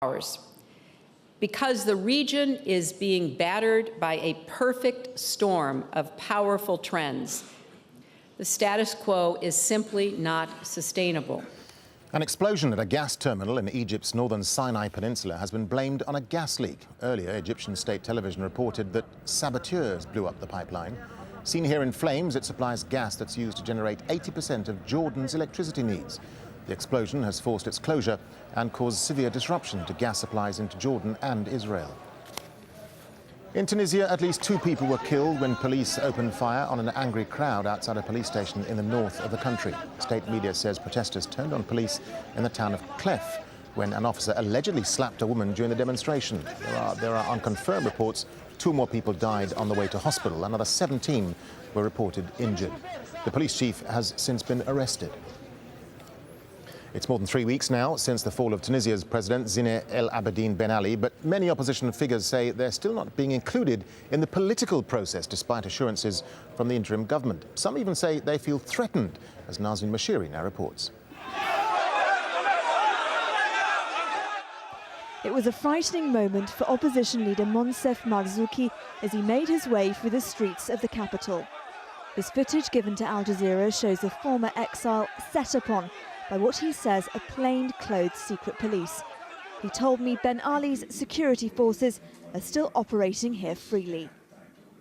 hours. Because the region is being battered by a perfect storm of powerful trends, the status quo is simply not sustainable. An explosion at a gas terminal in Egypt's northern Sinai Peninsula has been blamed on a gas leak. Earlier, Egyptian state television reported that saboteurs blew up the pipeline. Seen here in flames, it supplies gas that's used to generate 80% of Jordan's electricity needs. The explosion has forced its closure and caused severe disruption to gas supplies into Jordan and Israel. In Tunisia, at least 2 people were killed when police opened fire on an angry crowd outside a police station in the north of the country. State media says protesters turned on police in the town of Clef when an officer allegedly slapped a woman during the demonstration. There are unconfirmed reports 2 more people died on the way to hospital. Another 17 were reported injured. The police chief has since been arrested. It's more than 3 weeks now since the fall of Tunisia's president, Zine El Abidine Ben Ali, but many opposition figures say they're still not being included in the political process, despite assurances from the interim government. Some even say they feel threatened, as Nazanin Mashiri now reports. It was a frightening moment for opposition leader Monsef Marzouki as he made his way through the streets of the capital. This footage given to Al Jazeera shows a former exile set upon by what he says are plainclothes secret police. He told me Ben Ali's security forces are still operating here freely.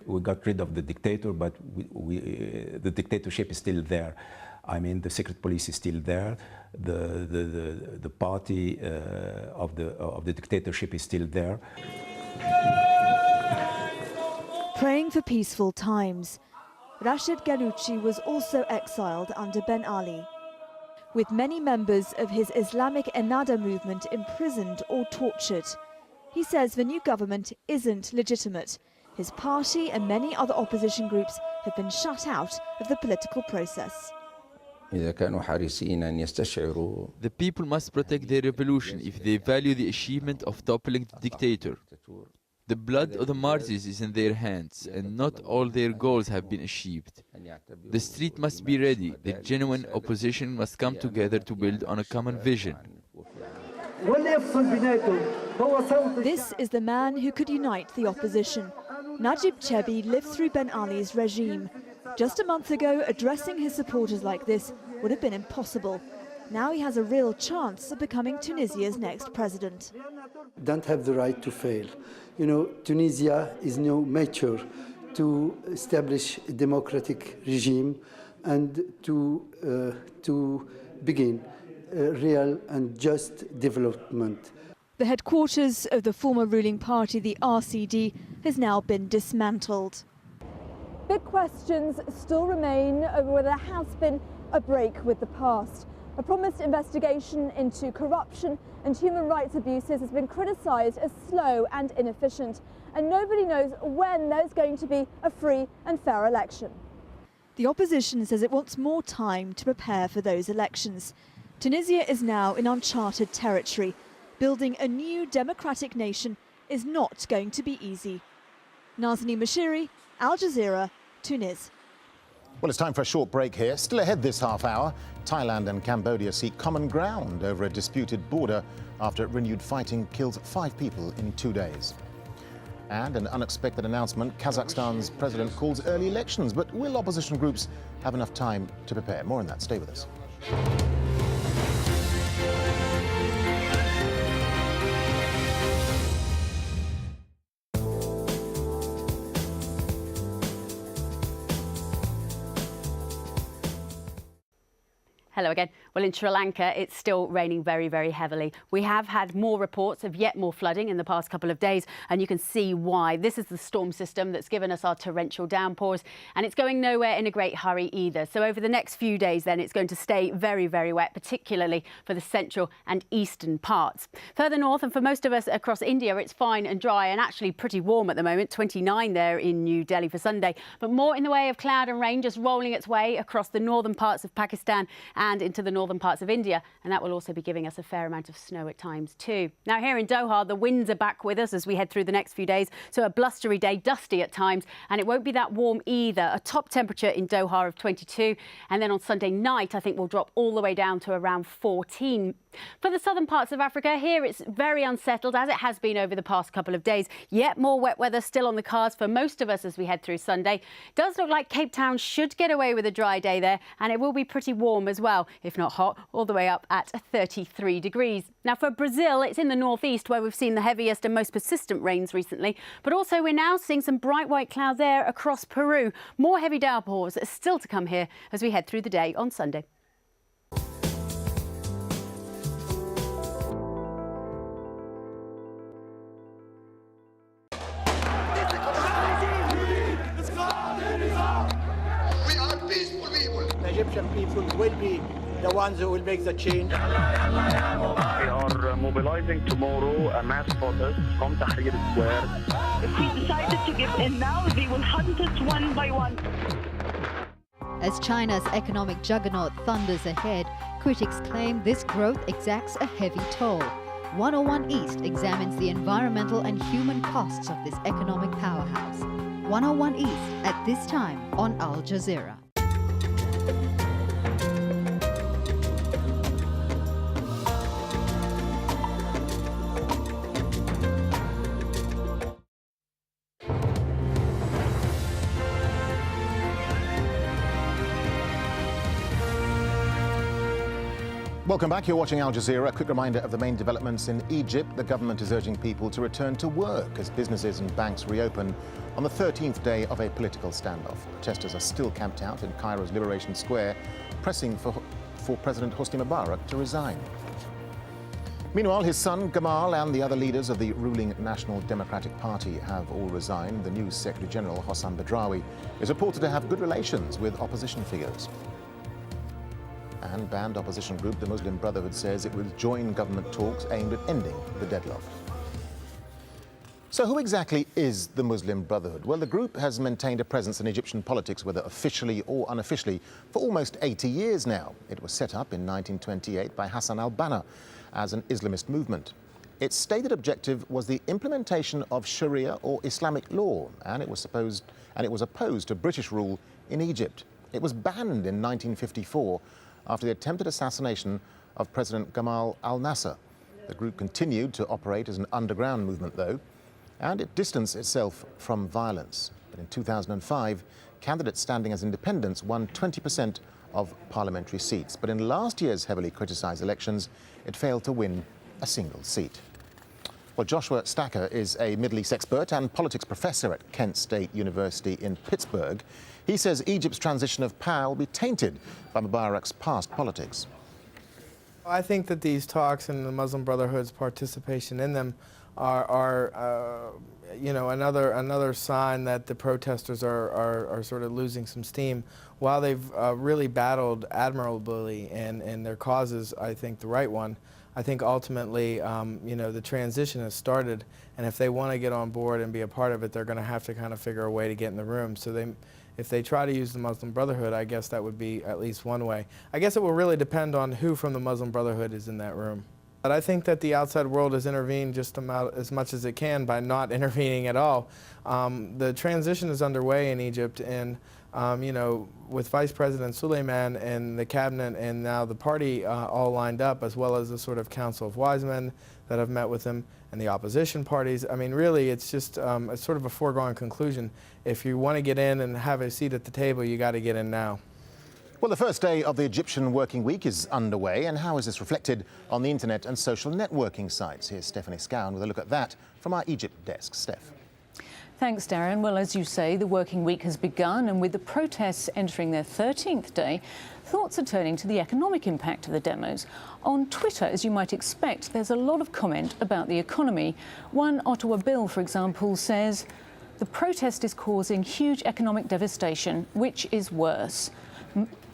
We got rid of the dictator, but the dictatorship is still there. I mean, the secret police is still there. The party of the dictatorship is still there. Praying for peaceful times. Rashid Ghannouchi was also exiled under Ben Ali, with many members of his Islamic Ennahda movement imprisoned or tortured. He says the new government isn't legitimate. His party and many other opposition groups have been shut out of the political process. The people must protect their revolution if they value the achievement of toppling the dictator. The blood of the martyrs is in their hands, and not all their goals have been achieved. The street must be ready. The genuine opposition must come together to build on a common vision. This is the man who could unite the opposition. Najib Chebi lived through Ben Ali's regime. Just a month ago, addressing his supporters like this would have been impossible. Now he has a real chance of becoming Tunisia's next president. Don't have the right to fail. You know, Tunisia is now mature to establish a democratic regime and to begin real and just development. The headquarters of the former ruling party, the RCD, has now been dismantled. Big questions still remain over whether there has been a break with the past. A promised investigation into corruption and human rights abuses has been criticised as slow and inefficient, and nobody knows when there's going to be a free and fair election. The opposition says it wants more time to prepare for those elections. Tunisia is now in uncharted territory. Building a new democratic nation is not going to be easy. Nazanin Mashiri, Al Jazeera, Tunis. Well, it's time for a short break here. Still ahead this half hour, Thailand and Cambodia seek common ground over a disputed border after renewed fighting kills 5 people in 2 days. And an unexpected announcement, Kazakhstan's president calls early elections, but will opposition groups have enough time to prepare? More on that. Stay with us. Hello again. Well, in Sri Lanka, it's still raining very, very heavily. We have had more reports of yet more flooding in the past couple of days, and you can see why. This is the storm system that's given us our torrential downpours, and it's going nowhere in a great hurry either. So over the next few days, then, it's going to stay very, very wet, particularly for the central and eastern parts. Further north, and for most of us across India, it's fine and dry and actually pretty warm at the moment, 29 there in New Delhi for Sunday. But more in the way of cloud and rain just rolling its way across the northern parts of Pakistan and into the northern parts of India, and that will also be giving us a fair amount of snow at times too. Now here in Doha, the winds are back with us as we head through the next few days, so a blustery day, dusty at times, and it won't be that warm either. A top temperature in Doha of 22, and then on Sunday night I think we'll drop all the way down to around 14 For the southern parts of Africa, here it's very unsettled, as it has been over the past couple of days. Yet more wet weather still on the cards for most of us as we head through Sunday. It does look like Cape Town should get away with a dry day there, and it will be pretty warm as well, if not hot, all the way up at 33 degrees. Now for Brazil, it's in the northeast where we've seen the heaviest and most persistent rains recently, but also we're now seeing some bright white cloud there across Peru. More heavy downpours are still to come here as we head through the day on Sunday. Egyptian people will be the ones who will make the change. We are mobilizing tomorrow a mass protest from Tahrir Square. If we decided to give in now, they will hunt us one by one. As China's economic juggernaut thunders ahead, critics claim this growth exacts a heavy toll. 101 East examines the environmental and human costs of this economic powerhouse. 101 East at this time on Al Jazeera. Welcome back. You're watching Al Jazeera. A quick reminder of the main developments in Egypt. The government is urging people to return to work as businesses and banks reopen on the 13th day of a political standoff. Protesters are still camped out in Cairo's Liberation Square, pressing for President Hosni Mubarak to resign. Meanwhile, his son Gamal and the other leaders of the ruling National Democratic Party have all resigned. The new Secretary General, Hossan Badrawi, is reported to have good relations with opposition figures. And banned opposition group, the Muslim Brotherhood, says it will join government talks aimed at ending the deadlock. So who exactly is the Muslim Brotherhood? Well, the group has maintained a presence in Egyptian politics, whether officially or unofficially, for almost 80 years now. It was set up in 1928 by Hassan al-Banna as an Islamist movement. Its stated objective was the implementation of Sharia or Islamic law, and it was opposed to British rule in Egypt. It was banned in 1954 after the attempted assassination of President Gamal al-Nasser. The group continued to operate as an underground movement, though, and it distanced itself from violence. But in 2005, candidates standing as independents won 20% of parliamentary seats. But in last year's heavily criticised elections, it failed to win a single seat. Well, Joshua Stacker is a Middle East expert and politics professor at Kent State University in Pittsburgh. He says Egypt's transition of power will be tainted by Mubarak's past politics. I think that these talks and the Muslim Brotherhood's participation in them are another sign that the protesters are sort of losing some steam. While they've really battled admirably and their cause is, I think, the right one, I think ultimately, the transition has started, and if they want to get on board and be a part of it, they're going to have to kind of figure a way to get in the room. So if they try to use the Muslim Brotherhood, I guess that would be at least one way. I guess it will really depend on who from the Muslim Brotherhood is in that room. But I think that the outside world has intervened just about as much as it can by not intervening at all. The transition is underway in Egypt, and with Vice President Suleiman and the cabinet and now the party all lined up, as well as the sort of Council of Wise Men that have met with him and the opposition parties. I mean, really, it's just it's sort of a foregone conclusion. If you want to get in and have a seat at the table, you got to get in now. Well, the first day of the Egyptian working week is underway, and how is this reflected on the internet and social networking sites? Here's Stephanie Scowen with a look at that from our Egypt desk. Steph. Thanks, Darren. Well, as you say, the working week has begun, and with the protests entering their 13th day, thoughts are turning to the economic impact of the demos. On Twitter, as you might expect, there's a lot of comment about the economy. One Ottawa Bill, for example, says, "The protest is causing huge economic devastation. Which is worse?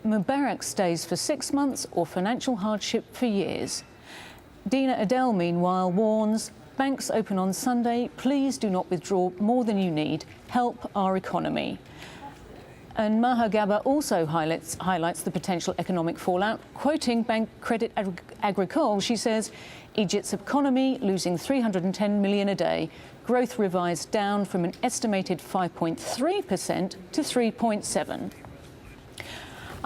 Mubarak stays for 6 months or financial hardship for years?" Dina Adele, meanwhile, warns, "Banks open on Sunday. Please do not withdraw more than you need. Help our economy." And Maha Gaba also highlights the potential economic fallout. Quoting Bank Credit Agricole, she says, "Egypt's economy losing 310 million a day. Growth revised down from an estimated 5.3% to 3.7%.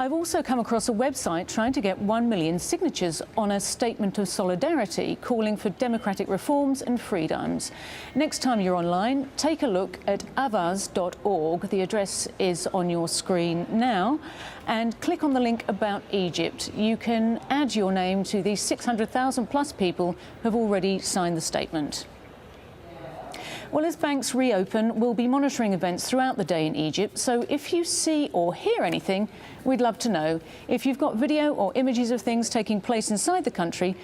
I've also come across a website trying to get 1 million signatures on a statement of solidarity calling for democratic reforms and freedoms. Next time you're online, take a look at avaz.org. The address is on your screen now. And click on the link about Egypt. You can add your name to the 600,000 plus people who have already signed the statement. Well, as banks reopen, we'll be monitoring events throughout the day in Egypt, so if you see or hear anything, we'd love to know. If you've got video or images of things taking place inside the country,